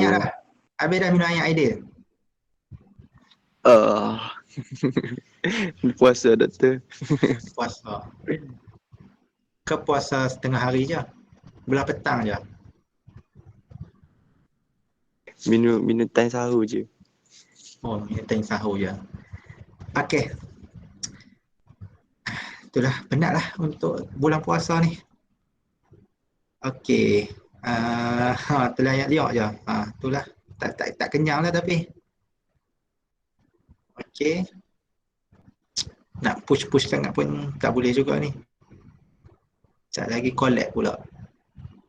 banyak dah. Habis dah minum air dia. Puasa doktor. Puasa. Ke puasa setengah hari je. Belah petang je. Minum time sahur je. Oh, minum time sahur je. Okey. Itulah penatlah untuk bulan puasa ni. Okey. Terlayak liak je. Itulah. Tak kenyang lah tapi. Okey. Nak push sangat pun tak boleh juga ni. Sekejap lagi collab pula.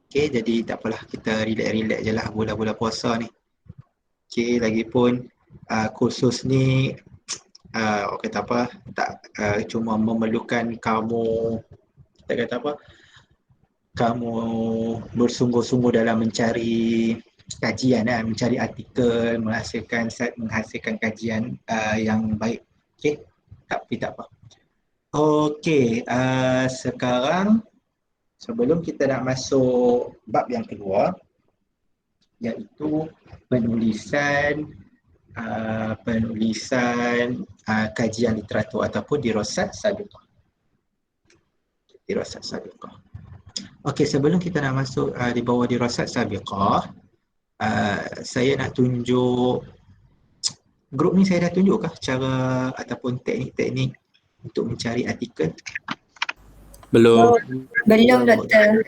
Okey, jadi tak apalah, kita relax je lah bulan-bulan puasa ni. Okey, lagipun kursus ni orang kata apa, tak cuma memerlukan kamu, kita kata apa, kamu bersungguh-sungguh dalam mencari kajian, mencari artikel, menghasilkan kajian yang baik. Okey, tapi tak apa. Okey, sekarang sebelum kita nak masuk bab yang kedua, iaitu penulisan kajian literatur ataupun dirasat sabiqah. Dirasat sabiqah. Okey, sebelum kita nak masuk di bawah dirasat sabiqah, saya nak tunjuk grup ni, saya dah tunjukkah cara ataupun teknik-teknik untuk mencari artikel? Belum. Belum doktor.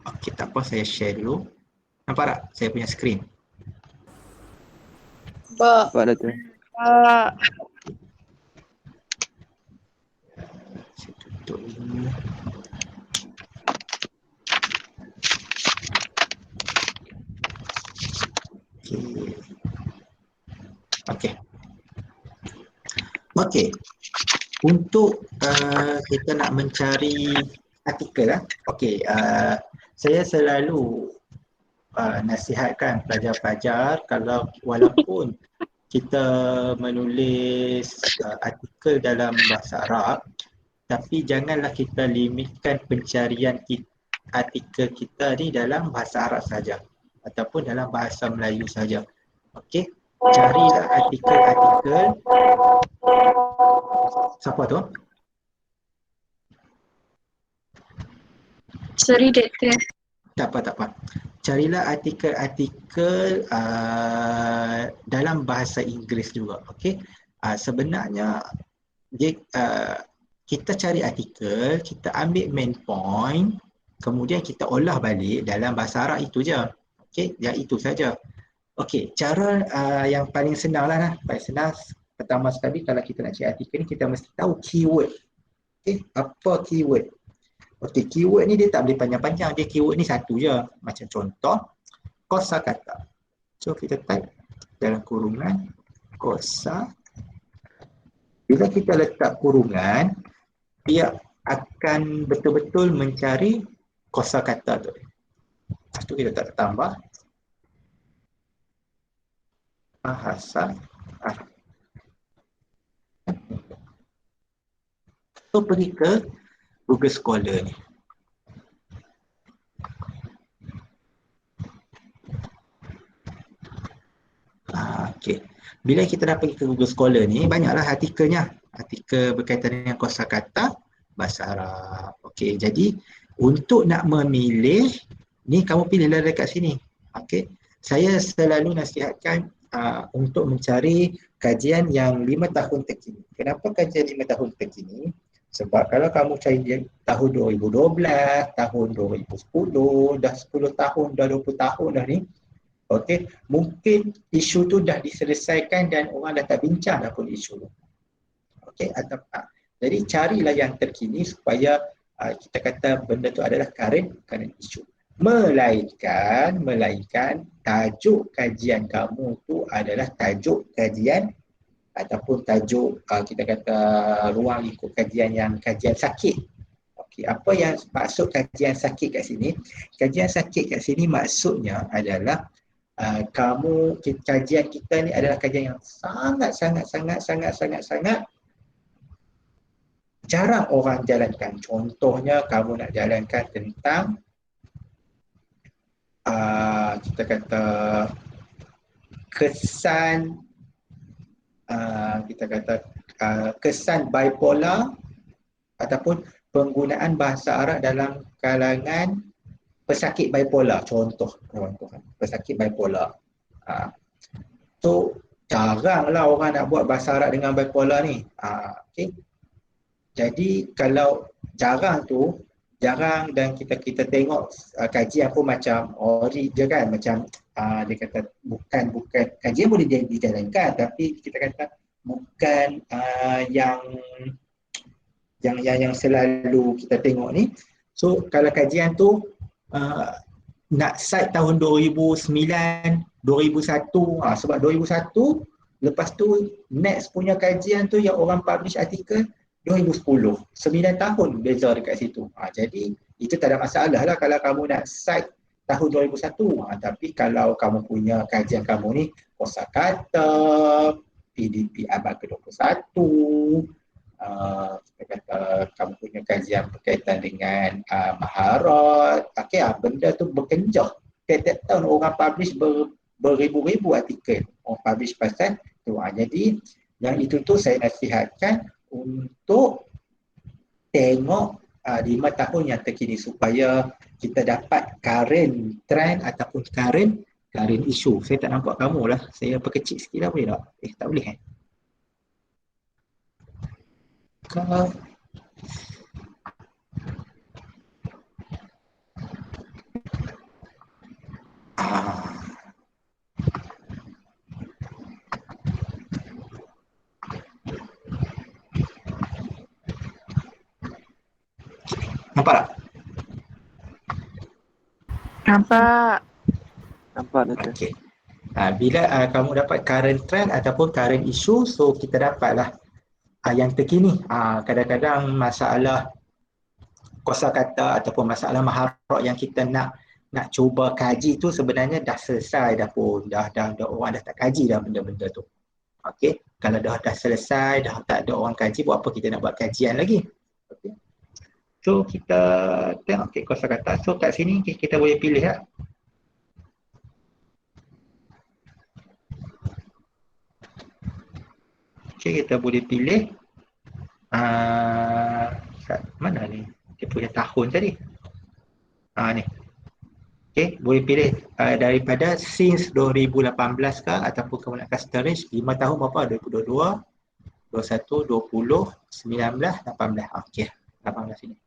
Okey, tak apa, saya share dulu. Nampak tak saya punya skrin? Nampak doktor. Saya tutup dulu. Okey. Okey. Untuk kita nak mencari artikel okey, saya selalu nasihatkan pelajar-pelajar, kalau walaupun kita menulis artikel dalam bahasa Arab, tapi janganlah kita limitkan pencarian artikel kita ni dalam bahasa Arab saja ataupun dalam bahasa Melayu saja. Okey, carilah artikel-artikel. Siapa tu? Sorry doktor. Tak apa. Carilah artikel-artikel dalam bahasa Inggeris juga. Okey. Sebenarnya kita cari artikel, kita ambil main point, kemudian kita olah balik dalam bahasa Arab itu je. Okey, ya itu saja. Okey, cara yang paling senang lah. Paling senang, pertama sekali kalau kita nak cari artikel ni, kita mesti tahu keyword. Okey, apa keyword? Okey, keyword ni dia tak boleh panjang-panjang. Dia keyword ni satu je. Macam contoh, kosakata. So kita type dalam kurungan kosa. Bila kita letak kurungan, dia akan betul-betul mencari kosakata tu. Lepas tu kita tak tambah bahasa Arab. So pergi ke Google Scholar ni. Okey. Bila kita dah pergi ke Google Scholar ni, banyaklah artikelnya. Artikel berkaitan dengan kosakata bahasa Arab. Okey, jadi untuk nak memilih ni, kamu pilihlah dekat sini. Okey. Saya selalu nasihatkan untuk mencari kajian yang 5 tahun terkini. Kenapa kajian 5 tahun terkini? Sebab kalau kamu cari tahun 2012, tahun 2010, dah 10 tahun, dah 20 tahun dah ni, okey, mungkin isu tu dah diselesaikan dan orang dah tak bincang dah pun isu tu. Okey, atau jadi carilah yang terkini supaya kita kata benda tu adalah current isu. Melainkan tajuk kajian kamu tu adalah tajuk kajian ataupun tajuk kita kata ruang lingkup kajian yang kajian sakit. Okey, apa yang maksud kajian sakit kat sini? Kajian sakit kat sini maksudnya adalah kajian kita ni adalah kajian yang sangat jarang orang jalankan. Contohnya kamu nak jalankan tentang kita kata kesan kita kata kesan bipolar ataupun penggunaan bahasa Arab dalam kalangan pesakit bipolar, contoh pesakit bipolar. So jaranglah orang nak buat bahasa Arab dengan bipolar ni. Okay. Jadi kalau jarang dan kita tengok kajian pun macam ori je kan, macam dia kata bukan kajian boleh dijalankan, tapi kita kata bukan yang selalu kita tengok ni. So kalau kajian tu nak cite tahun 2009, 2001, sebab 2001 lepas tu next punya kajian tu yang orang publish artikel 2010, 9 tahun beza dekat situ. Jadi itu tak ada masalah lah kalau kamu nak cite tahun 2001. Tapi kalau kamu punya kajian kamu ni kosakata, PDP abad ke-21, kita kata kamu punya kajian berkaitan dengan maharat, benda tu berkenjah. Tiap-tiap tahun orang publish beribu-ribu artikel orang publish pasal tu. Jadi yang itu tu saya nasihatkan untuk tengok 5 tahun yang terkini supaya kita dapat current trend ataupun current issue. Saya tak nampak kamu lah. Saya perkecil sikit lah, boleh tak? Tak boleh kan? Nampak tak? Nampak. Nampak Doktor. Okey. Bila kamu dapat current trend ataupun current issue, so kita dapatlah yang terkini. Kadang-kadang masalah kosakata ataupun masalah maharat yang kita nak cuba kaji tu sebenarnya dah selesai dah pun. Dah orang dah tak kaji dah benda-benda tu. Okey. Kalau dah selesai, dah tak ada orang kaji, buat apa kita nak buat kajian lagi? Okey. So kita tengok kosakata. So kat sini kita boleh pilih lah. Okay, kita boleh pilih mana ni? Dia punya tahun tadi. Ni. Okay, boleh pilih daripada since 2018 ke ataupun kamu nak custom range 5 tahun berapa? 2022, 21, 20, 19, 18. Okey, 18 ini.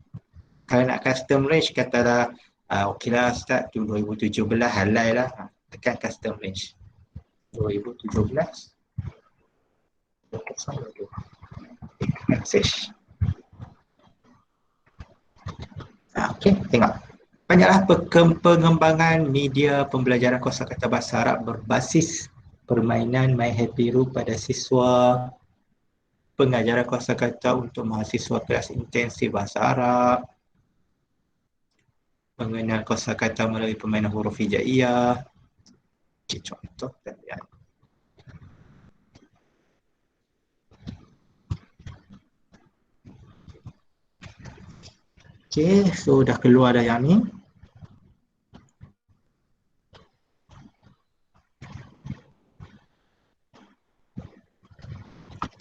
Kalau nak custom range katalah okeylah start tu 2017 halai lah. Tekan custom range. 2017 message. Okey, tengok. Banyaklah pengembangan media pembelajaran kosakata bahasa Arab berbasis permainan My Happy Room pada siswa, pengajaran kosakata untuk mahasiswa kelas intensif bahasa Arab, mengenal kosakata melalui permainan huruf hijaiyah. Okay, contoh dan lihat. Okay, so dah keluar dah yang ni.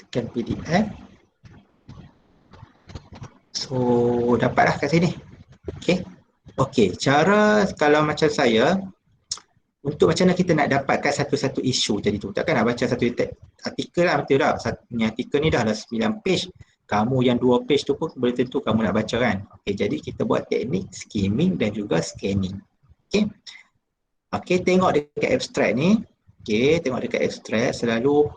Tekan PDF. So dapatlah kat sini. Okay. Okay, cara kalau macam saya, untuk macam mana kita nak dapatkan satu-satu isu tadi tu. Takkan nak baca satu artikel lah, betul tak? Satu artikel ni dah 9 page. Kamu yang 2 page tu pun boleh tentu kamu nak baca kan. Okay, jadi kita buat teknik skimming dan juga scanning. Okay. Okay, tengok dekat abstract ni. Okay, tengok dekat abstract selalu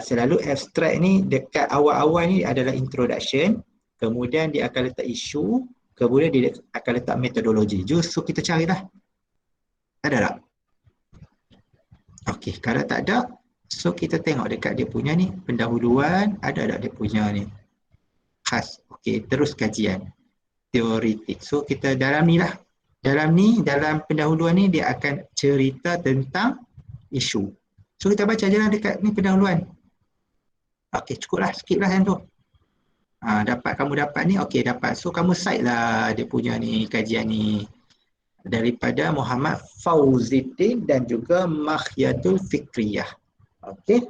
selalu abstract ni dekat awal-awal ni adalah introduction. Kemudian dia akan letak isu. Kemudian dia akan letak metodologi. Justru kita carilah. Ada tak? Okey, kalau tak ada, so kita tengok dekat dia punya ni, pendahuluan, ada tak dia punya ni? Khas. Okey, terus kajian. Teoretik. So kita dalam ni lah. Dalam pendahuluan ni dia akan cerita tentang isu. So kita baca je lah dekat ni pendahuluan. Okey, cukuplah, skip lah yang tu. Kamu dapat ni, okey dapat. So kamu cite lah dia punya ni kajian ni. daripada Muhammad Fauziddin dan juga Makhyatul Fikriyah. Okey.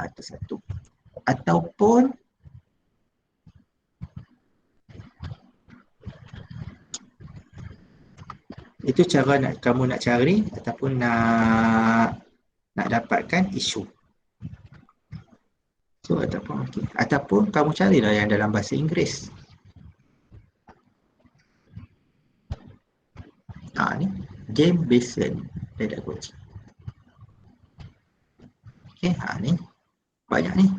Itu satu. Ataupun itu cara kamu nak cari ataupun nak dapatkan isu. So ataupun kamu carilah yang dalam bahasa Inggeris. Ni game based learning pedagogy. Okey, ni banyak ni.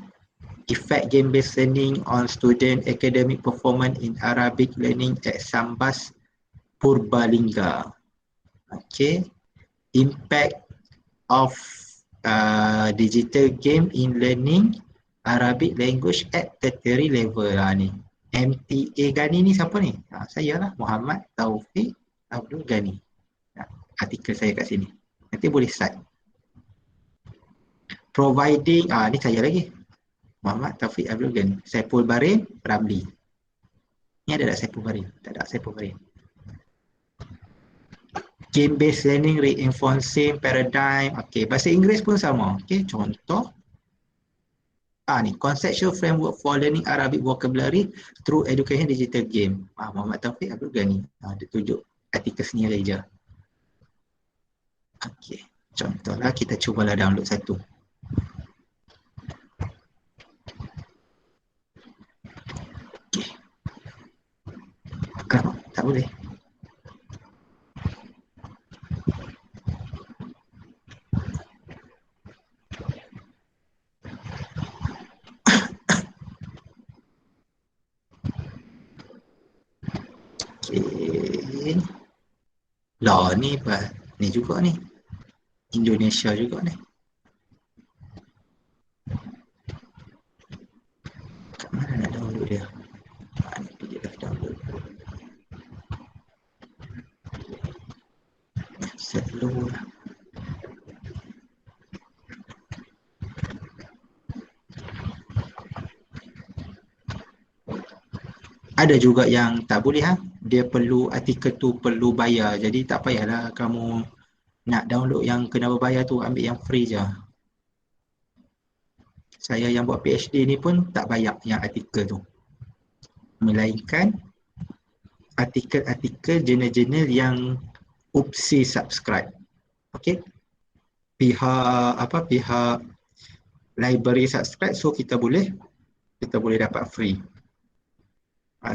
Effect game based learning on student academic performance in Arabic learning at Sambas Purbalingga. Okey. Impact of digital game in learning Arabic language at tertiary level ni. MTA Ghani ni siapa ni? Saya lah, Muhammad Taufik Abdul Ghani. Artikel saya kat sini. Nanti boleh start. Providing, ni saya lagi. Muhammad Taufik Abdul Ghani. Saiful Barin Ramli. Ni ada tak Saiful Barin? Tak ada Saiful Barin. Game based learning reinforcing paradigm. Okey, bahasa Inggeris pun sama. Okey, contoh. Ni conceptual framework for learning Arabic vocabulary through education digital game. Muhammad Taufik Abdul Ghani. Dia tunjuk artikel sendiri je. Okey, contohlah kita cubalah download satu. Okey. Kenapa? Tak boleh. Okey. Lah ni juga ni. Indonesia juga ni. Kat mana nak download dia? Ni PDF download. Slow lah. Ada juga yang tak boleh dia perlu artikel tu perlu bayar. Jadi tak payahlah kamu nak download yang kena berbayar tu, ambil yang free je. Saya yang buat PhD ni pun tak bayar yang artikel tu. Melainkan artikel-artikel jurnal-jurnal yang opsi subscribe. Okey. Pihak library subscribe, so kita boleh dapat free.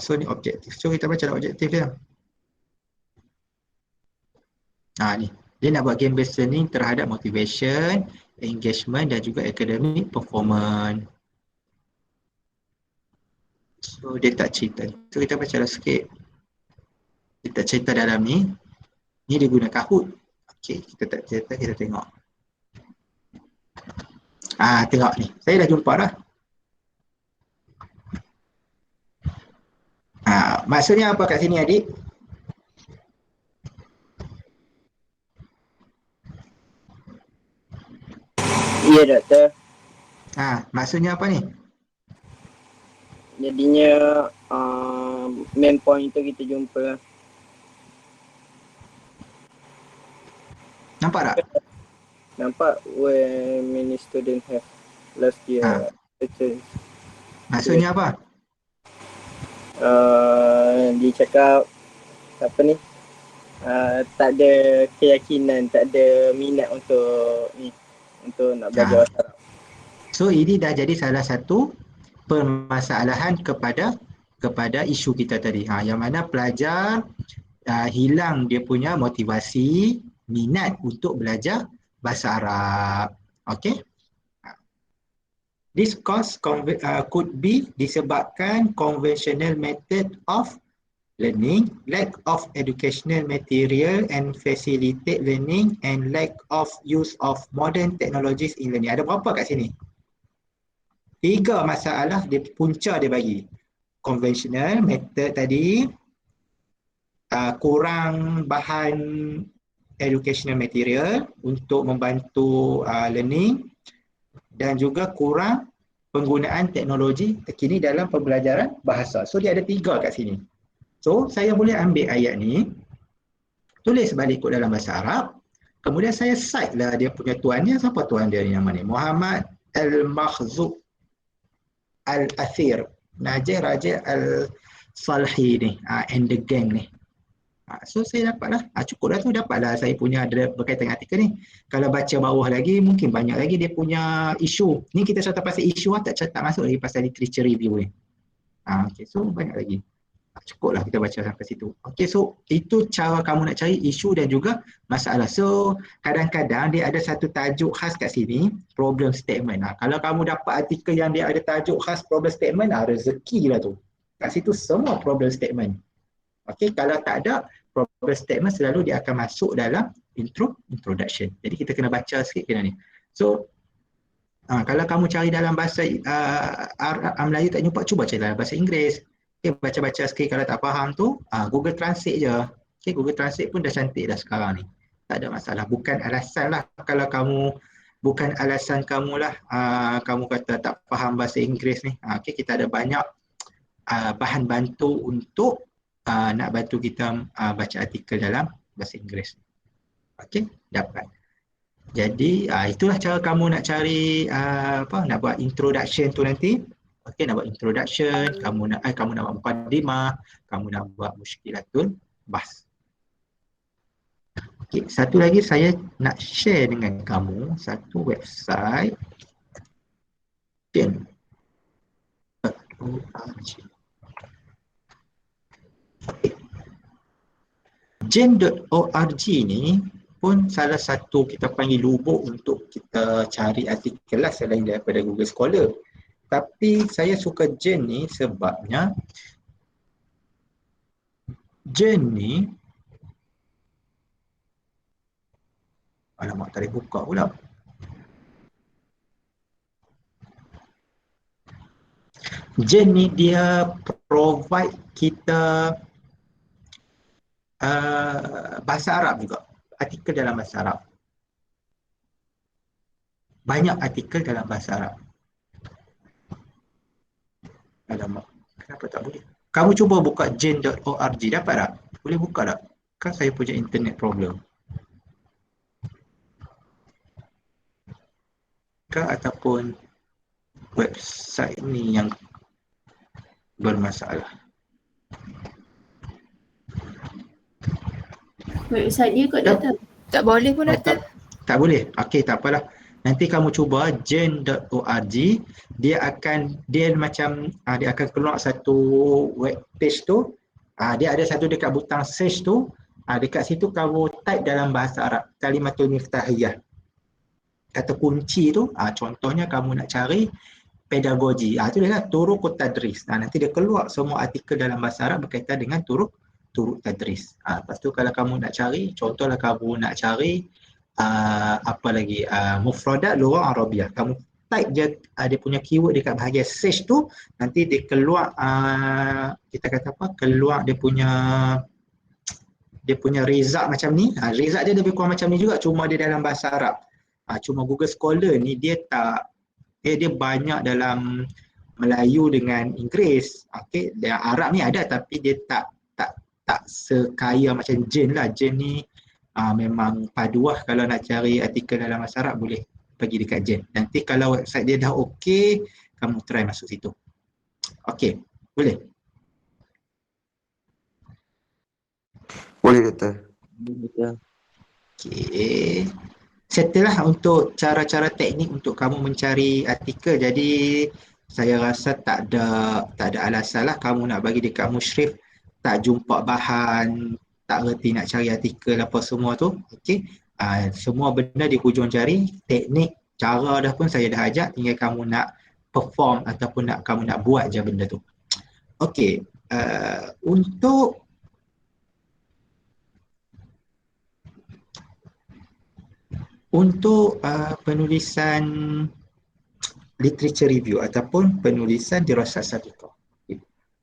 So ni objektif. So kita baca objektif dia. Ni. Dia nak buat game based learning terhadap motivation, engagement dan juga academic performance. So dia tak cerita. So kita baca sikit. Kita cerita dalam ni. Ni dia guna Kahoot. Okey, kita tak cerita, kita tengok. Tengok ni. Saya dah jumpa dah. Maksudnya apa kat sini adik? Ya doktor. Maksudnya apa ni? Jadinya main point tu kita jumpa. Nampak tak? Nampak when many student have last year. Maksudnya apa? Dia cakap apa ni? Tak ada keyakinan, tak ada minat untuk nak belajar bahasa Arab. So ini dah jadi salah satu permasalahan kepada isu kita tadi. Yang mana pelajar hilang dia punya motivasi, minat untuk belajar bahasa Arab. Okay? This cause could be disebabkan conventional method of learning, lack of educational material and facilitate learning, and lack of use of modern technologies in learning. Ada berapa kat sini? 3 masalah dia punca dia bagi. Conventional method tadi, kurang bahan educational material untuk membantu learning, dan juga kurang penggunaan teknologi terkini dalam pembelajaran bahasa. So dia ada 3 kat sini. So saya boleh ambil ayat ni, tulis balik kod dalam bahasa Arab. Kemudian saya cite lah dia punya tuannya. Siapa tuan dia yang mana? Muhammad Al-Makhzub Al-Athir Najir Raja Al-Salhi ni, and the gang ni. So saya dapatlah, cukup dah tu, dapatlah saya punya ada berkaitan dengan artikel ni. Kalau baca bawah lagi, mungkin banyak lagi dia punya isu. Ni kita cerita pasal isu tak masuk lagi pasal literature review ni. Okay, so banyak lagi. Cukuplah kita baca sampai situ. Okay, so itu cara kamu nak cari isu dan juga masalah. So kadang-kadang dia ada satu tajuk khas kat sini, problem statement. Kalau kamu dapat artikel yang dia ada tajuk khas problem statement, rezeki lah tu. Kat situ semua problem statement. Okay, kalau tak ada problem statement, selalu dia akan masuk dalam introduction. Jadi kita kena baca sikit kena ni. So kalau kamu cari dalam bahasa Melayu tak jumpa, cuba cari dalam bahasa Inggeris. Okay, baca-baca sikit. Kalau tak faham tu, Google Translate je. Okay, Google Translate pun dah cantik dah sekarang ni. Tak ada masalah. Bukan alasan lah kalau kamu, bukan alasan kamu lah kamu kata tak faham bahasa Inggeris ni. Okay, kita ada banyak bahan bantu untuk nak bantu kita baca artikel dalam bahasa Inggeris. Okay, dapat. Jadi itulah cara kamu nak cari nak buat introduction tu nanti. Okay, nak buat introduction, kamu nak buat mukaddimah, kamu nak buat muskilatul bahs. Okay, satu lagi saya nak share dengan kamu satu website Gen.org. Gen.org ni pun salah satu kita panggil lubuk untuk kita cari artikel lah selain daripada Google Scholar. Tapi saya suka Gen ni sebabnya Gen ni, alamak tak boleh buka pula. Gen ni dia provide kita bahasa Arab juga, artikel dalam bahasa Arab. Banyak artikel dalam bahasa Arab. Alamak, kenapa tak boleh? Kamu cuba buka gen.org, dapat tak? Boleh buka tak? Kan saya punya internet problem. Ke ataupun website ni yang bermasalah? Website dia kot doktor. Tak boleh pun doktor. Tak boleh? Okey, tak apalah. Nanti kamu cuba gen.org, dia akan keluar satu web page tu. Dia ada satu dekat butang search tu. Dekat situ kamu type dalam bahasa Arab kalimatul miftahiyah. Kata kunci tu, contohnya kamu nak cari pedagogi. Itu dia lah turuq tadris. Nanti dia keluar semua artikel dalam bahasa Arab berkaitan dengan turuq tadris. Lepas tu kalau kamu nak cari, contohlah kamu nak cari apa lagi, mufradat lughah Arabiah, kamu type je dia punya keyword dekat bahagian search tu, nanti dia keluar kita kata apa, keluar dia punya result macam ni. Result dia lebih kurang macam ni juga, cuma dia dalam bahasa Arab. Cuma Google Scholar ni dia banyak dalam Melayu dengan Inggeris. Okey, dia Arab ni ada tapi dia tak sekaya macam Gen lah. Gen ni memang paduah. Kalau nak cari artikel dalam bahasa Arab boleh pergi dekat Gen. Nanti kalau website dia dah okey, kamu try masuk situ. Okey, boleh? Boleh doktor. Okey. Settle lah untuk cara-cara teknik untuk kamu mencari artikel. Jadi saya rasa tak ada alasan lah kamu nak bagi dekat musyrif tak jumpa bahan, tak reti nak cari artikel apa semua tu. Okey. Semua benda di hujung jari, teknik, cara dah pun saya dah ajak, tinggal kamu nak perform ataupun kamu nak buat je benda tu. Okey. Untuk penulisan literature review ataupun penulisan dirasat sabiqah.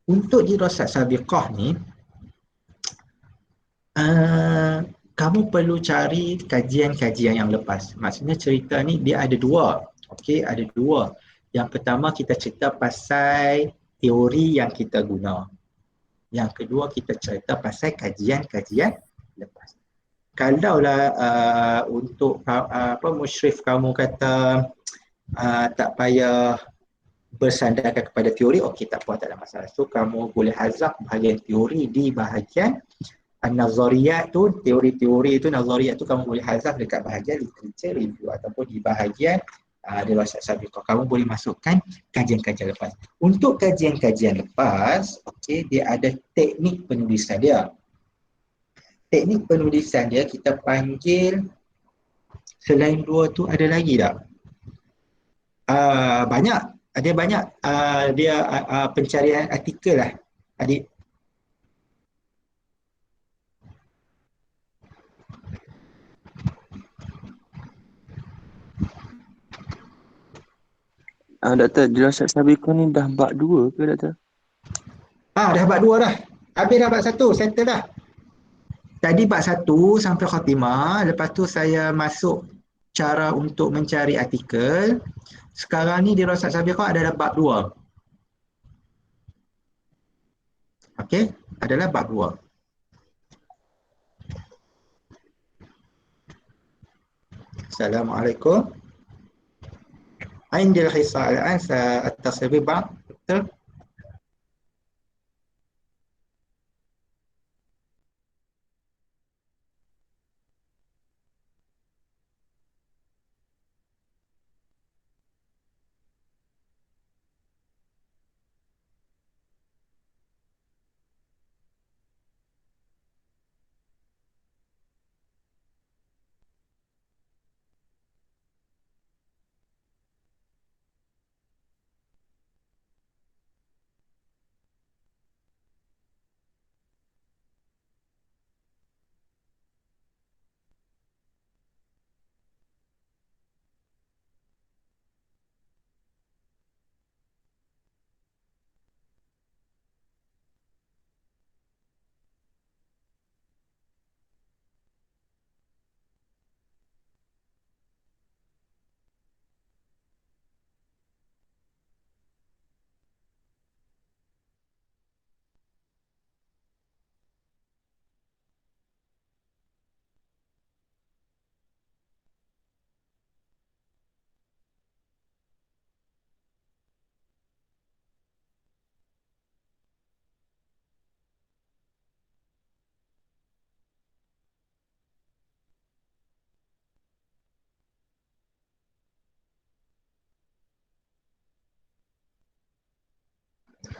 Untuk dirasat sabiqah ni, kamu perlu cari kajian-kajian yang lepas. Maksudnya cerita ni dia ada dua. Okey, ada dua. Yang pertama kita cerita pasal teori yang kita guna. Yang kedua kita cerita pasal kajian-kajian lepas. kalaulah untuk apa musyrif kamu kata tak payah bersandarkan kepada teori, okey tak apa, tak ada masalah. So kamu boleh hazaf bahagian teori di bahagian nazariyat tu, teori-teori tu, nazariyat tu kamu boleh hazaf dekat bahagian literature review ataupun di bahagian dirasat sabiqah. Kamu boleh masukkan kajian-kajian lepas. Untuk kajian-kajian lepas, okey, dia ada teknik penulisan dia. Teknik penulisan dia kita panggil, selain dua tu ada lagi tak? Banyak. Ada banyak dia pencarian artikel lah, adik. Doktor, dirasat sabiqah ni dah bab 2 ke doktor? Dah bab 2 dah. Habis dah bab 1, settle dah. Tadi bab 1 sampai khatimah, lepas tu saya masuk cara untuk mencari artikel. Sekarang ni dirasat sabiqah adalah bab 2. Okey, adalah bab 2. Assalamualaikum. عندي الحصة الآن سأتصل ببعض دكتور.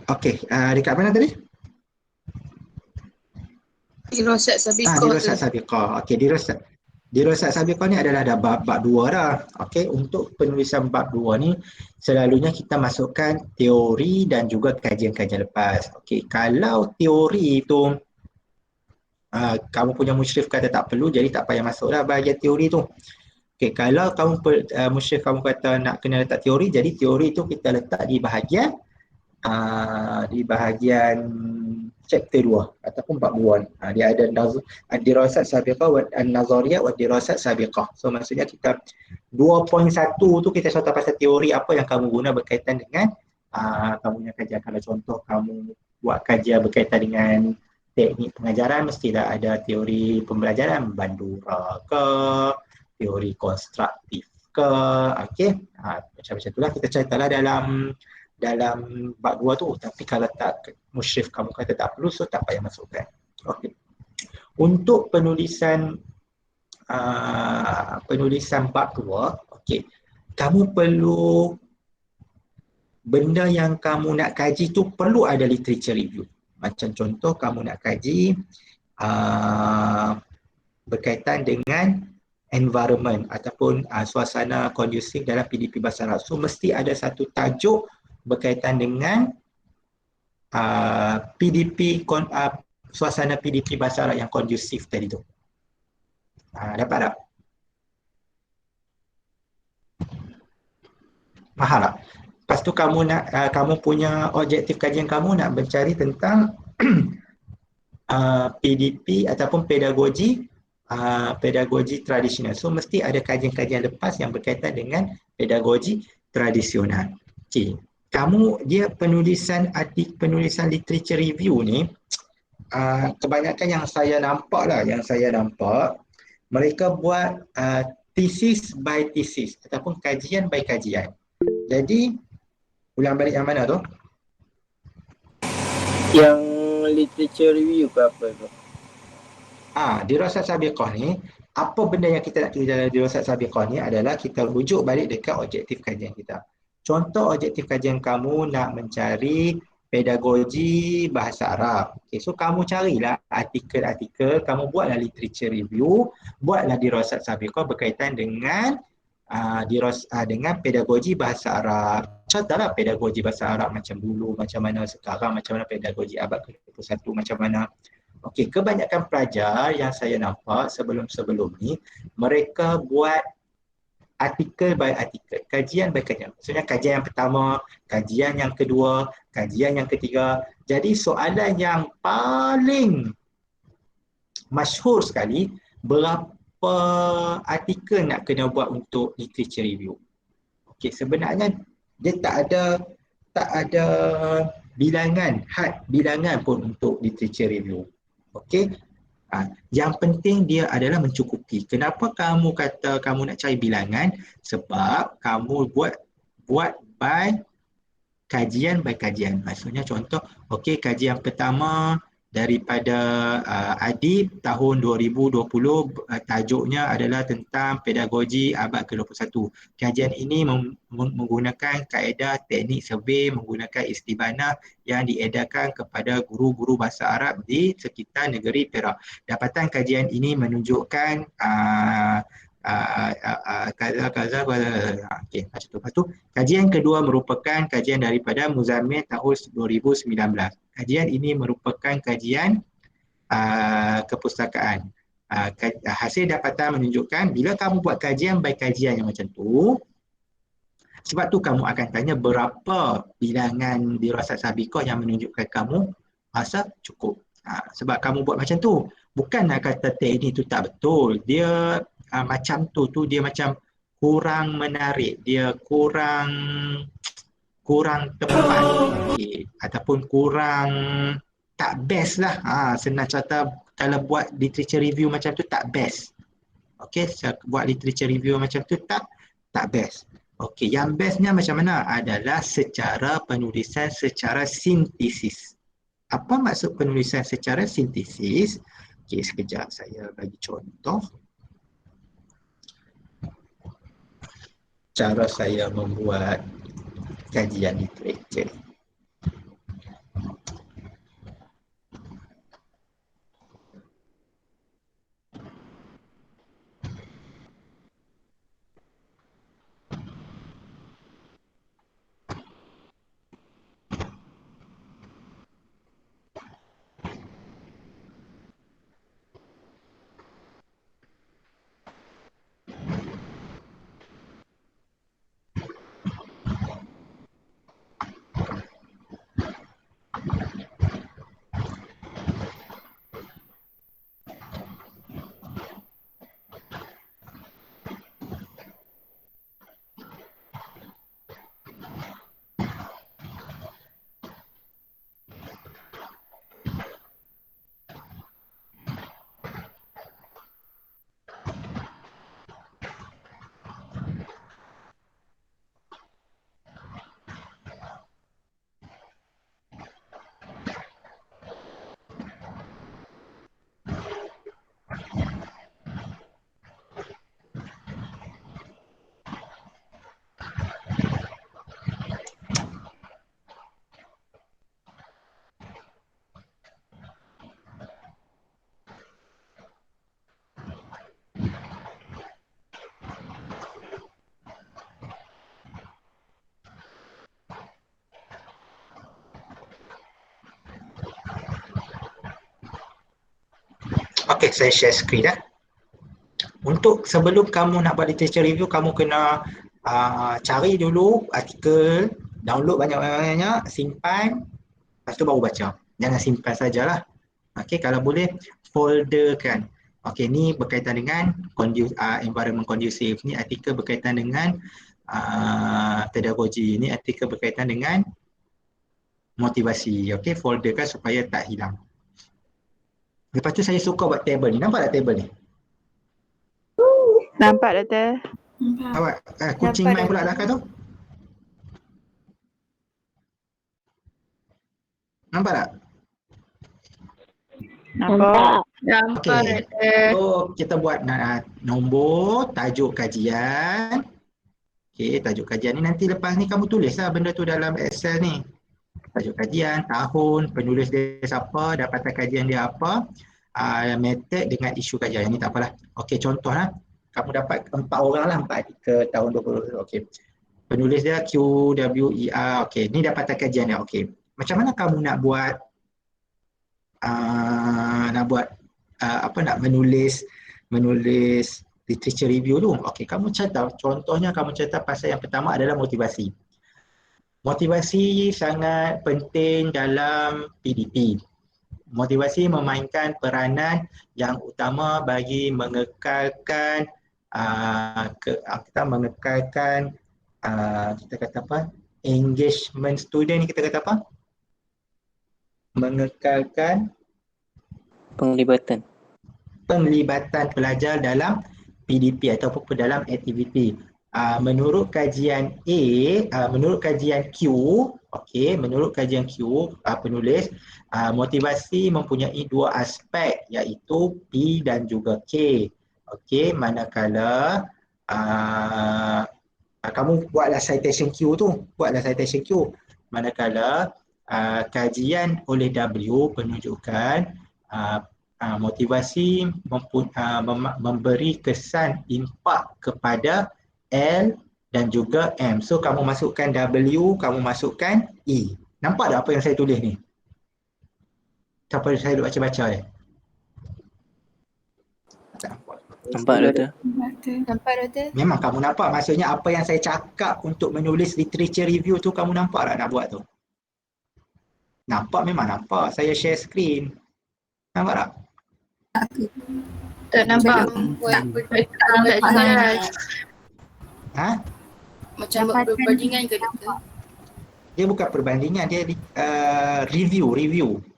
Okey, dekat mana tadi? Dirasat sabiqah tu. Dirasat sabiqah. Okey, dirasat sabiqah ni adalah dah bab 2 dah. Okey, untuk penulisan bab 2 ni selalunya kita masukkan teori dan juga kajian-kajian lepas. Okey, kalau teori tu kamu punya musyrif kata tak perlu, jadi tak payah masuklah bahagian teori tu. Okey, kalau kamu musyrif kamu kata nak kena letak teori, jadi teori tu kita letak di bahagian chapter 2 ataupun bab 2 ni. Dia ada dirasat sabiqah wa an-nazariyah wa dirasat sabiqah. So maksudnya kita 2.1 tu kita cerita pasal teori apa yang kamu guna berkaitan dengan kamu punya kajian. Kalau contoh kamu buat kajian berkaitan dengan teknik pengajaran, mestilah ada teori pembelajaran Bandura ke, teori konstruktif ke, okey. Macam-macam itulah kita ceritalah dalam bab 2 tu. Tapi kalau tak, musyrif kamu kata tak perlu, so tak payah masukkan. Okey. Untuk penulisan bab 2, okey, kamu perlu, benda yang kamu nak kaji tu perlu ada literature review. Macam contoh kamu nak kaji berkaitan dengan environment ataupun suasana kondusif dalam PDP Bahasa Arab. So mesti ada satu tajuk berkaitan dengan suasana PDP Bahasa Arab yang kondusif tadi tu. Dapat tak? Faham tak? Lepas tu kamu punya objektif kajian kamu nak mencari tentang PDP ataupun pedagogi tradisional. So mesti ada kajian-kajian lepas yang berkaitan dengan pedagogi tradisional. Okey. Dia penulisan literature review ni kebanyakan yang saya nampak Mereka buat thesis by thesis ataupun kajian by kajian. Jadi ulang balik yang mana tu? Yang literature review ke apa tu? Dirasat sabiqah ni, apa benda yang kita nak tulis dalam dirasat sabiqah ni adalah kita rujuk balik dekat objektif kajian kita. Contoh objektif kajian kamu nak mencari pedagogi bahasa Arab. Okay, so kamu carilah artikel-artikel, kamu buatlah literature review, buatlah dirasat sabiqah berkaitan dengan dengan pedagogi bahasa Arab. Contohlah pedagogi bahasa Arab macam dulu, macam mana sekarang, macam mana pedagogi abad ke-21, macam mana. Okey, kebanyakan pelajar yang saya nampak sebelum-sebelum ni, mereka buat artikel by artikel, kajian by kajian. Maksudnya kajian yang pertama, kajian yang kedua, kajian yang ketiga. Jadi soalan yang paling masyhur sekali, berapa artikel nak kena buat untuk literature review. Okey, sebenarnya dia tak ada bilangan, had bilangan pun untuk literature review. Okey. Yang penting dia adalah mencukupi. Kenapa kamu kata kamu nak cari bilangan? Sebab kamu buat by kajian by kajian. Maksudnya contoh, okey, kajian pertama daripada Adib tahun 2020, tajuknya adalah tentang pedagogi abad ke-21. Kajian ini menggunakan kaedah teknik survey, menggunakan istibanah yang diedarkan kepada guru-guru bahasa Arab di sekitar negeri Perak. Dapatan kajian ini menunjukkan okey, macam tu. Lepas tu, kajian kedua merupakan kajian daripada Muzammil tahun 2019. Kajian ini merupakan kajian kepustakaan. Hasil dapatan menunjukkan bila kamu buat kajian by kajian yang macam tu, sebab tu kamu akan tanya berapa bilangan dirasat sabiqah yang menunjukkan kamu rasa cukup. Sebab kamu buat macam tu, bukan nak kata teknik tu tak betul. Dia macam tu dia macam kurang menarik, dia kurang tepat, okay, ataupun kurang tak best lah. Senang kata kalau buat literature review macam tu tak best. Okey, buat literature review macam tu tak best. Okey, yang bestnya macam mana? Adalah secara penulisan secara sintesis. Apa maksud penulisan secara sintesis? Okey, sekejap saya bagi contoh. Cara saya membuat kajian literature. Okey, saya share screen dah. Untuk sebelum kamu nak buat literature review, kamu kena cari dulu artikel, download banyak-banyak, simpan, lepas tu baru baca. Jangan simpan sajalah. Okey, kalau boleh folderkan. Okey, ni berkaitan dengan environment conducive. Ni artikel berkaitan dengan pedagogi. Ni artikel berkaitan dengan motivasi. Okey, folderkan supaya tak hilang. Lepas tu saya suka buat table ni. Nampak tak table ni? Nampak doktor? Awak kucing Nampak, main pula Doktor. belakang tu. Nampak tak? Nampak. Nampak, Okey. Doktor. So kita buat nombor tajuk kajian. Okey, tajuk kajian ni nanti lepas ni kamu tulislah benda tu dalam Excel ni. Tajuk kajian, tahun, penulis dia siapa, dapatan kajian dia apa, method dengan isu kajian. Ini tak apalah. Okey, contohlah. Kamu dapat 4 orang lah, 4 ke tahun 2020. Okey. Penulis dia QWER. Okey, ni dapatan kajian dia. Okey. Macam mana kamu nak buat nak menulis literature review tu? Okey, kamu catat. Contohnya kamu catat pasal yang pertama adalah motivasi. Motivasi sangat penting dalam PDP. Motivasi memainkan peranan yang utama bagi mengekalkan kita kata apa? Engagement student ni kita kata apa? Mengekalkan penglibatan pelajar dalam PDP ataupun dalam aktiviti. Menurut kajian menurut kajian Q, menurut kajian Q, penulis, motivasi mempunyai dua aspek iaitu P dan juga K. Okey, manakala kamu buatlah citation Q tu, manakala kajian oleh W penunjukkan motivasi memberi kesan impak kepada L dan juga M. So kamu masukkan W, kamu masukkan E. Nampak tak apa yang saya tulis ni? Siapa saya duk baca-baca ni? Nampak doktor? Nampak, Doktor? Memang kamu nampak. Maksudnya apa yang saya cakap untuk menulis literature review tu kamu nampak tak nak buat tu? Nampak, memang nampak. Saya share screen. Nampak tak? Tak nampak. Tak jelas. Macam buat perbandingan ke doktor? Dia bukan perbandingan, dia review.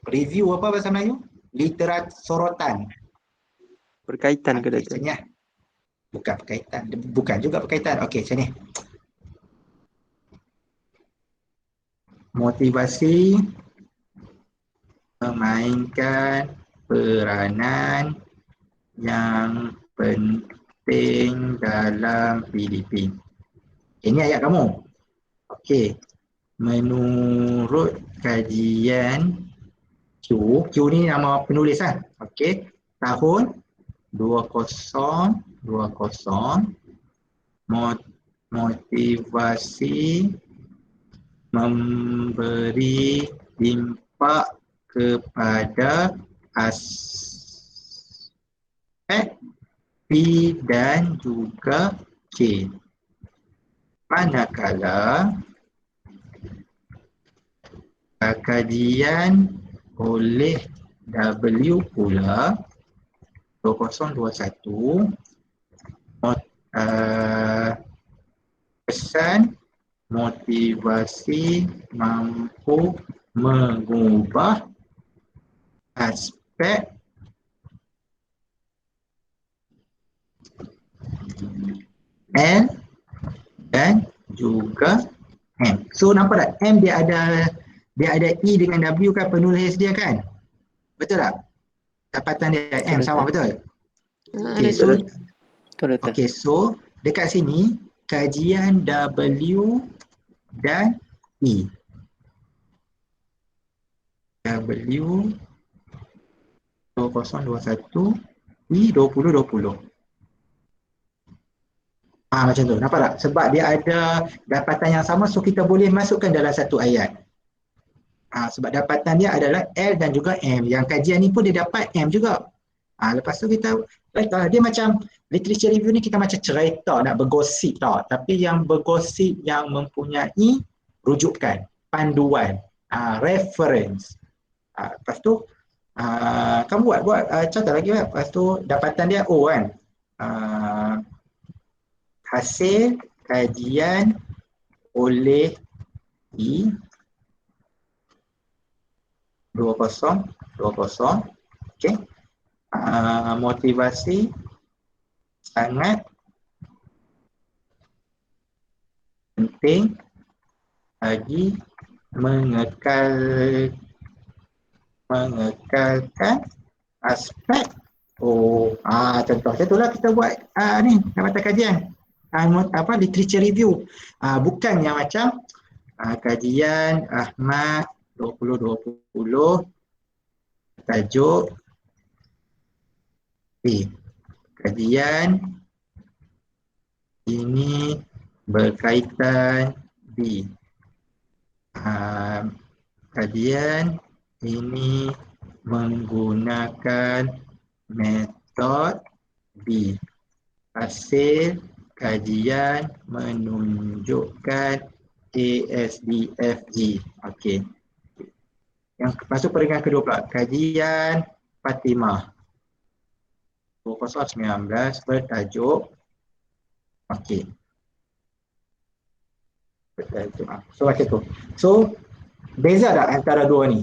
Review apa bahasa Melayu? Literat sorotan. Berkaitan ke doktor? Macam ni. Bukan berkaitan. Bukan juga berkaitan. Okey, macam ni. Motivasi memainkan peranan yang penting dalam PDP. Ini ayat kamu. Okey. Menurut kajian Q ni nama penulis lah. Okey. Tahun 2020 motivasi memberi impak kepada aspek P dan juga K. Manakala kajian oleh W pula 2021 pesan motivasi mampu mengubah aspek L dan juga M. So nampak tak? M dia ada E dengan W kan, penulis dia kan? Betul tak? Dapatan dia M sama betul? Okay, so okay, so dekat sini kajian W dan E. W 2021 E 2020. Macam tu. Nampak tak? Sebab dia ada dapatan yang sama, so kita boleh masukkan dalam satu ayat. Sebab dapatan dia adalah L dan juga M. Yang kajian ni pun dia dapat M juga. Lepas tu kita, dia macam literature review ni kita macam cerita, nak bergosip tau. Tapi yang bergosip yang mempunyai rujukan, panduan, reference. Lepas tu, kamu buat contoh lagi kan. Lepas tu dapatan dia O kan. Hasil kajian oleh E 2020. Okey. Motivasi sangat penting bagi mengekalkan aspek contohlah kita buat ni jabatan kajian literature review, bukan yang macam kajian Ahmad 2020 tajuk kajian ini berkaitan di kajian ini menggunakan metode B. Hasil kajian menunjukkan ASDFG. Okey. Yang masuk peringkat kedua pula, kajian Fatimah 2019 bertajuk bertajuk. So macam tu. So beza tak antara dua ni?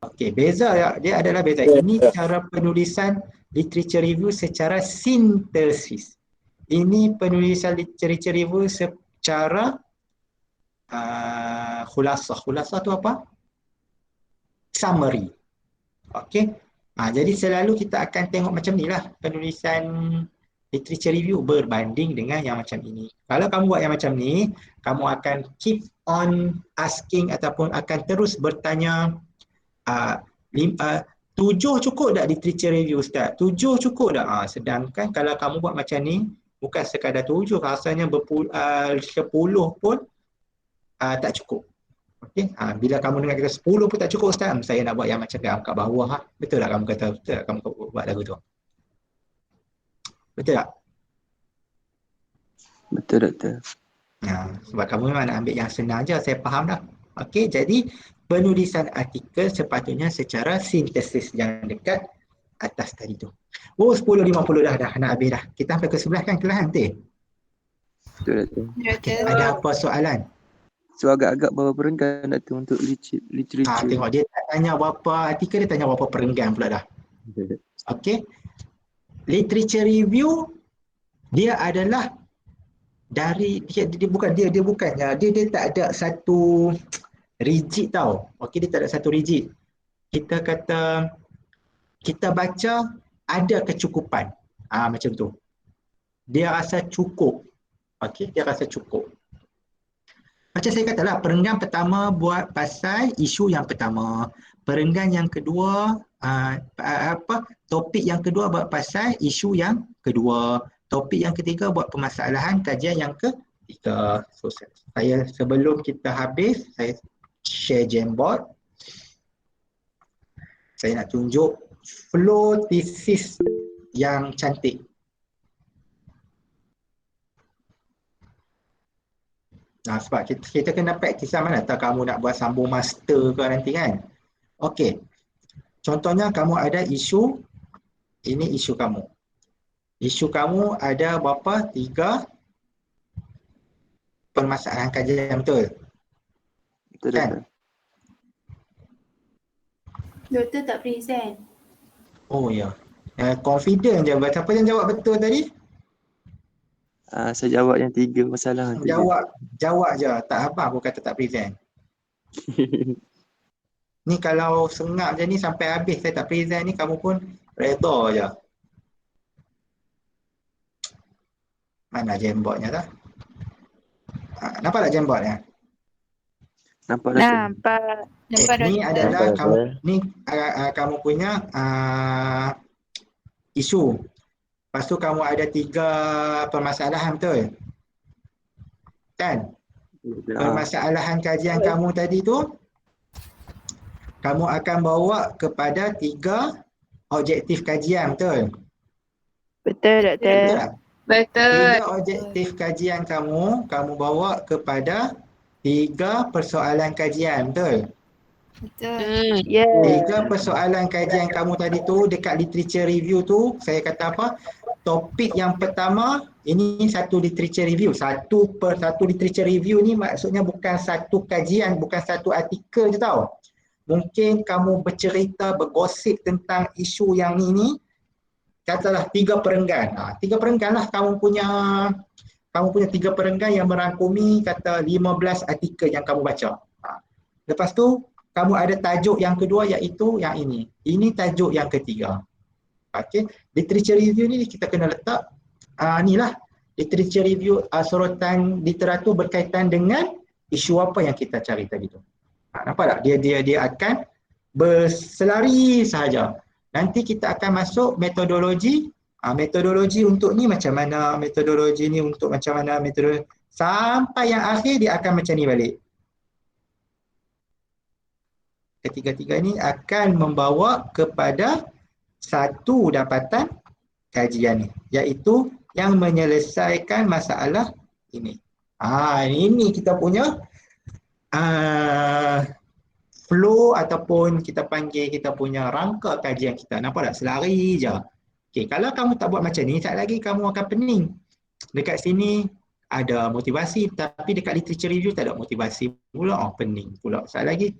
Okey, beza dia adalah beza. Ini cara penulisan literature review secara sintesis. Ini penulisan literature review secara khulasah. Khulasah tu apa? Summary. Okey. Jadi selalu kita akan tengok macam ni lah penulisan literature review berbanding dengan yang macam ini. Kalau kamu buat yang macam ni, kamu akan keep on asking ataupun akan terus bertanya 7 cukup tak literature review Ustaz? 7 cukup tak? Sedangkan kalau kamu buat macam ni, bukan sekadar 7, rasanya 10 pun tak cukup. Okay? Bila kamu dengar kita 10 pun tak cukup Ustaz, saya nak buat yang macam kat bawah. Betul tak kamu kata? Betul tak kamu buat lagu tu? Betul tak? Betul doktor. Sebab kamu memang nak ambil yang senang je, saya faham dah. Okey, jadi penulisan artikel sepatutnya secara sintesis yang dekat atas tadi tu. 10.50 dah nak habis dah. Kita sampai ke 11 kan kelas nanti? Betul doktor. Okay, ada apa soalan? So agak-agak berapa perenggan doktor untuk literature? Tengok dia tak tanya berapa artikel, dia tanya berapa perenggan pula dah. Okey. Literature review dia adalah dari dia tak ada satu rigid tau. Okey, dia tak ada satu rigid. Kita kata kita baca ada kecukupan. Macam tu. Dia rasa cukup. Okey, dia rasa cukup. Macam saya katalah, perenggan pertama buat pasal isu yang pertama. Perenggan yang kedua topik yang kedua buat pasal isu yang kedua. Topik yang ketiga buat permasalahan kajian yang ketiga. So, saya sebelum kita habis, saya share Jamboard. Saya nak tunjuk flow thesis yang cantik. Sebab kita kena praktis mana tak kamu nak buat sambung master ke nanti kan. Okey. Contohnya kamu ada isu, ini isu kamu. Isu kamu ada berapa? 3 permasalahan kajian, betul? Betul kan? Doktor tak present. Oh ya. Confident je. Siapa yang jawab betul tadi? Saya jawab yang 3 masalah. Jawab je. Tak apa aku kata tak present. Ni kalau sengap je ni sampai habis saya tak present ni, kamu pun reda je. Mana Jamboardnya tak? Nampak tak Jamboardnya? Nampak. Ni adalah kamu punya isu. Lepas tu kamu ada 3 permasalahan, betul? Kan? Permasalahan kajian kamu tadi tu, kamu akan bawa kepada 3 objektif kajian, betul? Betul doktor. Betul tak? Betul. 3 objektif kajian kamu bawa kepada 3 persoalan kajian, betul? Betul. 3 persoalan kajian kamu tadi tu dekat literature review tu, saya kata apa? Topik yang pertama, ini satu literature review. Satu literature review ni maksudnya bukan satu kajian, bukan satu artikel je tau. Mungkin kamu bercerita, bergosip tentang isu yang ni, katalah 3 perenggan. 3 perenggan lah kamu kamu punya 3 perenggan yang merangkumi kata 15 artikel yang kamu baca. Lepas tu kamu ada tajuk yang kedua iaitu yang ini. Ini tajuk yang ketiga. Okey, literature review ni kita kena letak inilah literature review, sorotan literatur berkaitan dengan isu apa yang kita cari tadi tu. Nampak tak? Dia akan berselari sahaja. Nanti kita akan masuk metodologi. Metodologi untuk ni macam mana, metodologi ni untuk macam mana, metodologi sampai yang akhir dia akan macam ni balik. Ketiga-tiga ni akan membawa kepada satu dapatan kajian ni, iaitu yang menyelesaikan masalah ini. Ini kita punya flow ataupun kita panggil kita punya rangka kajian kita. Nampak tak? Selari je. Okay, kalau kamu tak buat macam ni, sekejap lagi kamu akan pening. Dekat sini ada motivasi, tapi dekat literature review tak ada motivasi pula. Pening pula. Sekejap lagi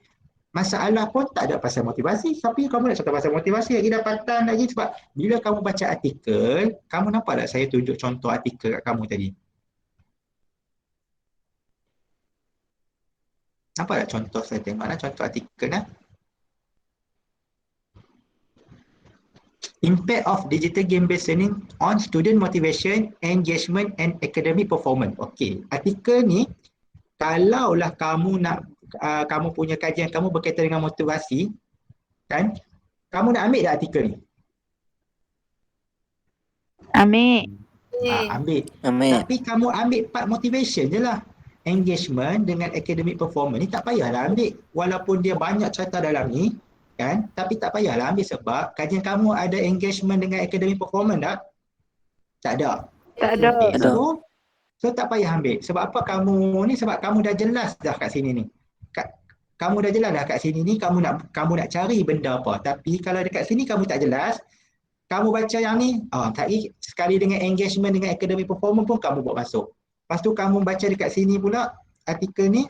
masalah pun tak ada pasal motivasi, tapi kamu nak cakap pasal motivasi lagi dapatan lagi, sebab bila kamu baca artikel, kamu nampak tak saya tunjuk contoh artikel kat kamu tadi? Nampak tak contoh saya tengok mana contoh artikel dah? Impact of digital game-based learning on student motivation, engagement and academic performance. Okey, artikel ni kalaulah kamu nak kamu punya kajian kamu berkaitan dengan motivasi, kan? Kamu nak ambil tak artikel ni? Ambil. Ambil. Tapi kamu ambil part motivation je lah. Engagement dengan academic performance ni tak payahlah ambil. Walaupun dia banyak cerita dalam ni, kan? Tapi tak payahlah ambil sebab kajian kamu ada engagement dengan academic performance tak? Tak ada. Tak ada. Okay, so tak payah ambil. Sebab apa kamu ni? Sebab kamu dah jelas dah kat sini ni. Kamu dah jelas dah kat sini ni kamu nak cari benda apa. Tapi kalau dekat sini kamu tak jelas, kamu baca yang ni, sekali dengan engagement dengan academic performance pun kamu buat masuk. Lepas tu kamu baca dekat sini pula artikel ni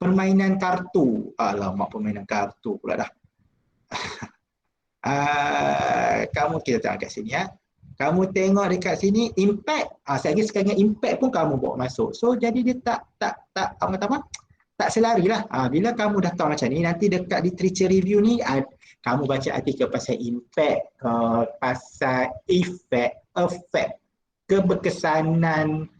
permainan kartu. Alamak, permainan kartu pula dah. Kamu kita tengok kat sini ya. Kamu tengok dekat sini impact. Sekali impact pun kamu bawa masuk. So jadi dia tak apa kata apa? Tak selari lah. Bila kamu dah tahu macam ni, nanti dekat literature review ni kamu baca artikel pasal impact, pasal effect, keberkesanan,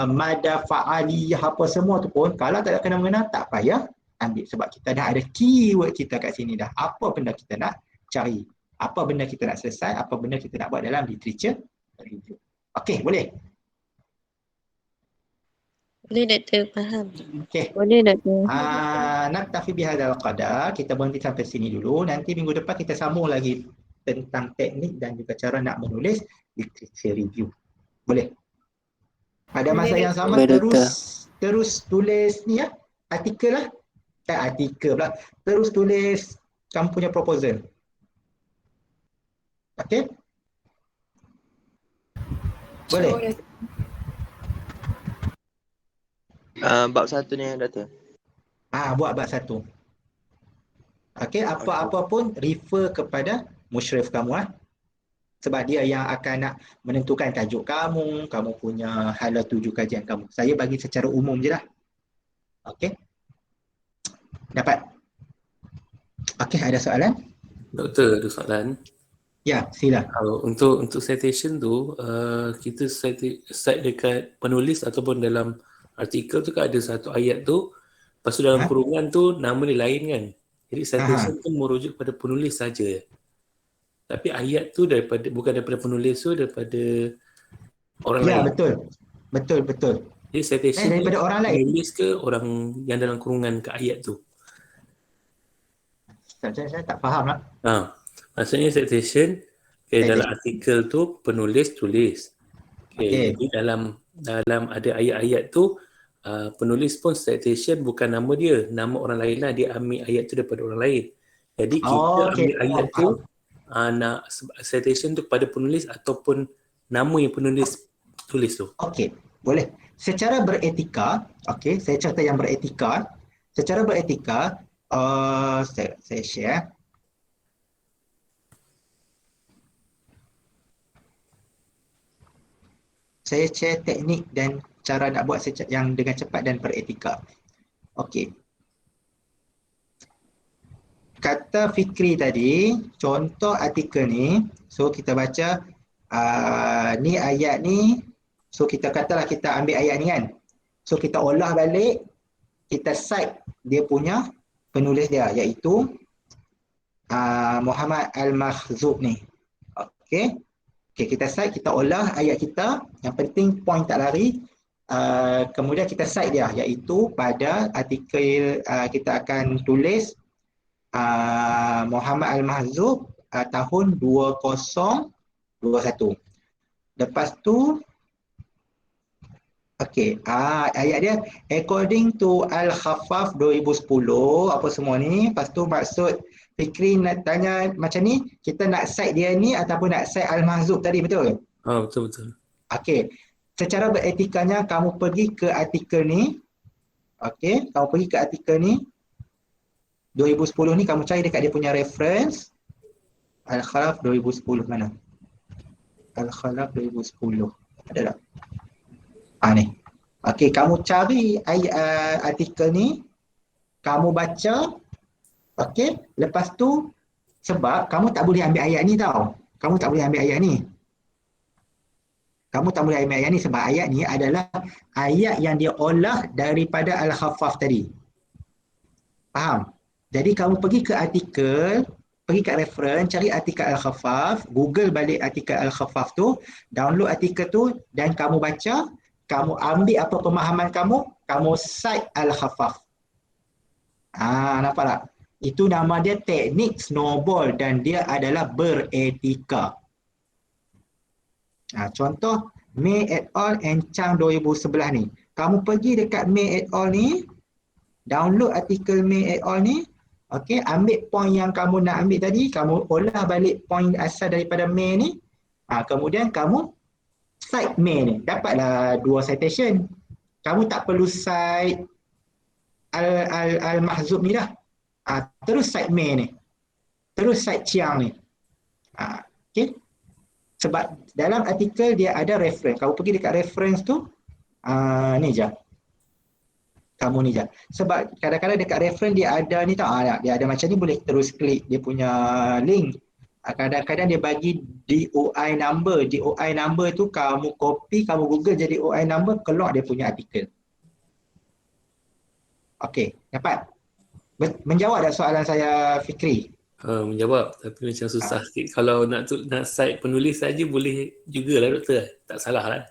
mada fa'aliyah apa semua tu pun, kalau tak ada kena-mengena tak payah ambil sebab kita dah ada keyword kita kat sini dah. Apa benda kita nak cari, apa benda kita nak selesai, apa benda kita nak buat dalam literature review. Okey, boleh? Boleh Doktor, faham. Okey. Boleh Doktor. Naktafi bihadzal qadar, kita berhenti sampai sini dulu. Nanti minggu depan kita sambung lagi tentang teknik dan juga cara nak menulis literature review. Boleh? Pada masa yang sama terus tulis ni ya, artikel lah. Artikel pula. Terus tulis kamu punya proposal. Okey? Boleh? Bab 1 ni Doktor. Buat bab 1. Okey, apa-apa pun refer kepada musyrif kamu sebab dia yang akan nak menentukan tajuk kamu punya hala tuju kajian kamu. Saya bagi secara umum je lah. Okey. Dapat? Okey, ada soalan? Doktor, ada soalan. Ya, sila. Untuk citation tu, kita cite dekat penulis ataupun dalam artikel tu kan ada satu ayat tu, lepas tu dalam kurungan tu nama dia lain kan. Jadi citation tu merujuk pada penulis saja. Tapi ayat tu bukan daripada penulis tu, daripada orang lain. Ya, betul. Jadi citation daripada orang lain. Penulis ke orang yang dalam kurungan ke ayat tu? Saya tak faham lah. Maksudnya citation dalam artikel tu penulis tulis. Jadi dalam ada ayat-ayat tu penulis pun citation bukan nama dia, nama orang lain lah, dia ambil ayat tu daripada orang lain. Jadi kita ambil ayat tu nak citation tu pada penulis ataupun nama yang penulis tulis tu. Okey, boleh. Secara beretika, saya cerita yang beretika. Secara beretika, saya share. Saya share teknik dan cara nak buat yang dengan cepat dan beretika. Okey. Kata Fikri tadi, contoh artikel ni, so kita baca ni ayat ni, so kita katalah kita ambil ayat ni kan. So kita olah balik, kita cite dia punya penulis dia, iaitu Muhammad Al-Makhzub ni. Okey. Okey, kita cite, kita olah ayat kita, yang penting point tak lari. Kemudian kita cite dia, iaitu pada artikel kita akan tulis Muhammad Al-Mahzub tahun 2021. Lepas tu okey, ayat dia according to Al-Khaffaf 2010 apa semua ni. Lepas tu maksud Fikri nak tanya macam ni, kita nak cite dia ni ataupun nak cite Al-Mahzub tadi, betul? Betul. Okey. Secara beretikanya kamu pergi ke artikel ni. Okey, kamu pergi ke artikel ni 2010 ni, kamu cari dekat dia punya reference Al-Khalaf 2010 mana? Al-Khalaf 2010 ada tak? Ni. Okey, kamu cari artikel ni, kamu baca. Okey, lepas tu sebab kamu tak boleh ambil ayat ni tau. Kamu tak boleh ambil ayat ni. Kamu tak boleh ambil ayat ni sebab ayat ni adalah ayat yang dia olah daripada Al-Khaffaf tadi. Faham? Jadi kamu pergi ke artikel, pergi kat reference, cari artikel Al-Khaffaf, Google balik artikel Al-Khaffaf tu, download artikel tu dan kamu baca, kamu ambil apa pemahaman kamu cite Al-Khaffaf. Nampak tak? Itu nama dia teknik snowball dan dia adalah beretika. Contoh May et al. And Chang 2011 ni. Kamu pergi dekat May et al. Ni, download artikel May et al. Ni, okey, ambil point yang kamu nak ambil tadi, kamu olah balik point asal daripada May ni, kemudian kamu cite May ni. Dapatlah 2 citation. Kamu tak perlu cite Al-Mahzub ni dah. Terus cite May ni. Terus cite Chiang ni. Okey. Sebab dalam artikel dia ada reference. Kamu pergi dekat reference tu, ni je. Kamu ni je. Sebab kadang-kadang dekat reference dia ada ni tau. Dia ada macam ni, boleh terus klik dia punya link. Kadang-kadang dia bagi DOI number. DOI number tu kamu copy, kamu Google jadi DOI number, keluar dia punya artikel. Okey, dapat? Menjawab dah soalan saya, Fikri? Menjawab, tapi macam susah sikit. Kalau nak cite penulis saja boleh jugalah doktor. Tak salah lah.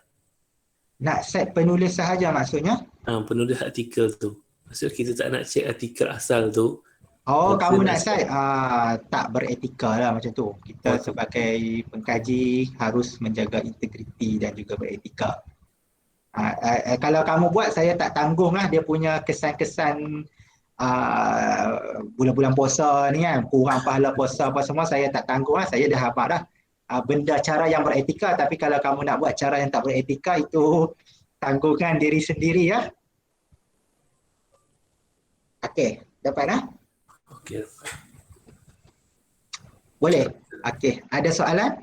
Nak cite penulis sahaja maksudnya? Penulis artikel tu. Maksud kita tak nak check artikel asal tu. Kamu nak cite? Tak beretika lah macam tu. Kita sebagai pengkaji harus menjaga integriti dan juga beretika. Kalau kamu buat, saya tak tanggung lah dia punya kesan-kesan bulan-bulan puasa ni kan, kurang pahala puasa apa semua, saya tak tanggung lah. Saya dah hafal dah benda cara yang beretika. Tapi kalau kamu nak buat cara yang tak beretika, itu tanggungan diri sendiri ya. Okey, dapat dah? Okey. Boleh? Okey, ada soalan?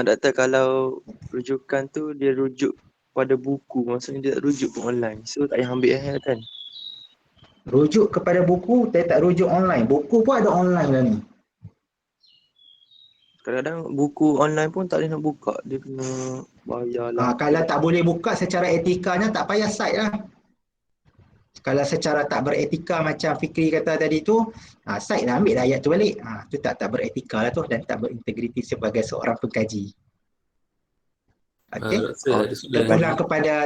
Doktor, kalau rujukan tu dia rujuk pada buku, maksudnya dia tak rujuk pun online, so tak payah ambil kan? Rujuk kepada buku, tak rujuk online. Buku pun ada online lah ni. Kadang-kadang buku online pun tak boleh nak buka, dia kena bayar lah. Kalau tak boleh buka secara etikanya, tak payah site lah. Kalau secara tak beretika macam Fikri kata tadi tu, site lah, ambil ayat tu balik. Tu tak beretika lah tu dan tak berintegriti sebagai seorang pengkaji. Okey.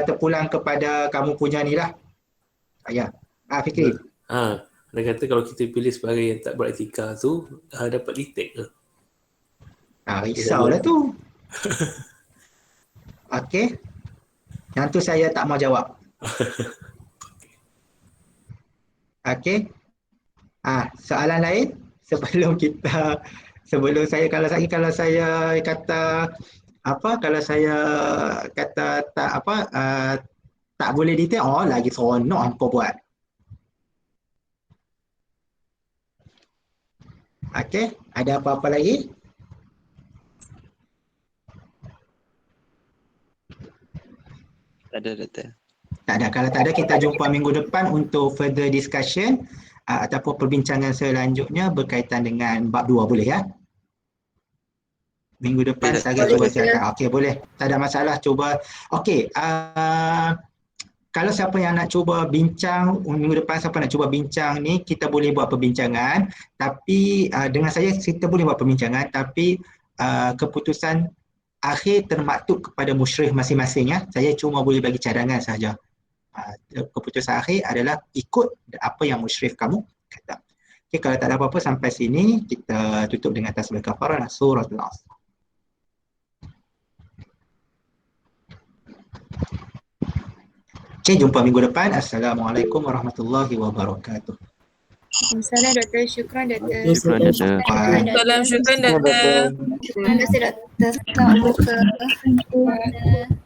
Terpulang kepada kamu punya ni lah. Ya. Fikri. Dia kata kalau kita pilih sebagai yang tak beretika tu, dapat retake ke? Risau lah tu. Okey. Yang tu saya tak mau jawab. Okey. Soalan lain sebelum saya kalau saya kata kalau saya kata tak boleh detail, lagi seronok hampa buat. Okey, ada apa-apa lagi? Tak ada doktor. Tak ada. Kalau tak ada, kita jumpa minggu depan untuk further discussion ataupun perbincangan selanjutnya berkaitan dengan bab 2, boleh ya? Minggu depan Boleh, saya cuba siapkan. Okey, boleh. Tak ada masalah, cuba. Okey, kalau siapa yang nak cuba bincang minggu depan, siapa nak cuba bincang ni, kita boleh buat perbincangan, tapi dengan saya kita boleh buat perbincangan, tapi keputusan akhir termaktub kepada musyrif masing-masing ya. Saya cuma boleh bagi cadangan sahaja. Keputusan akhir adalah ikut apa yang musyrif kamu kata. Okey, kalau tak ada apa-apa sampai sini, kita tutup dengan tasbih kafarah dan suratul Asr. Okey, jumpa minggu depan. Assalamualaikum warahmatullahi wabarakatuh. Salam doktor, syukran doktor. Syukran doktor. Salam, syukran doktor. Terima kasih doktor. Selamat buka.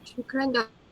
Syukran doktor.